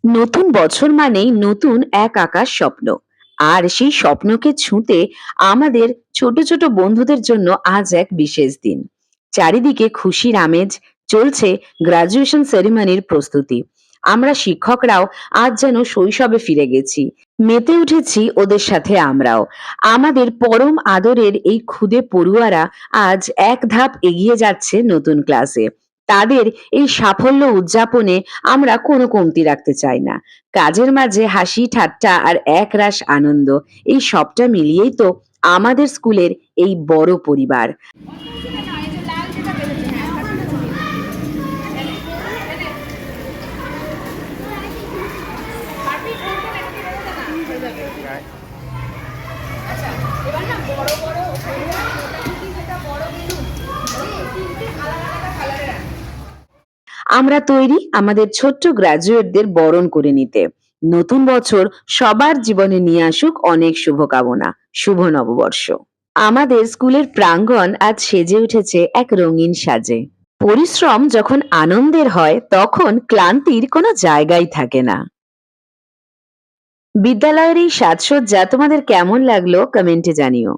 নতুন বছর মানেই নতুন এক আকাশ স্বপ্ন। আর সেই স্বপ্নকে ছুঁতে আমাদের ছোট ছোট বন্ধুদের জন্য আজ এক বিশেষ দিন। চারিদিকে খুশির আমেজ, চলছে গ্রাজুয়েশন সেরিমনির প্রস্তুতি। আমরা শিক্ষকরাও আজ যেন শৈশবে ফিরে গেছি, মেতে উঠেছি ওদের সাথে আমরাও। আমাদের পরম আদরের এই ক্ষুদে পড়ুয়ারা আজ এক ধাপ এগিয়ে যাচ্ছে নতুন ক্লাসে। তাদের এই সাফল্য উদযাপনে আমরা কোনো কমতি রাখতে চাই না। কাজের মাঝে হাসি ঠাট্টা আর একরাশ আনন্দ, এই সবটা মিলিয়েই তো আমাদের স্কুলের এই বড় পরিবার। আমরা তৈরি আমাদের ছোট্ট গ্রাজুয়েটদের বরণ করে নিতে। নতুন বছর সবার জীবনে নিয়ে আসুক অনেক শুভকামনা। শুভ নববর্ষ। আমাদের স্কুলের প্রাঙ্গণ আজ সেজে উঠেছে এক রঙিন সাজে। পরিশ্রম যখন আনন্দের হয় তখন ক্লান্তির কোনো জায়গাই থাকে না। বিদ্যালয়ের এই সাজসজ্জা তোমাদের কেমন লাগলো কমেন্টে জানিও।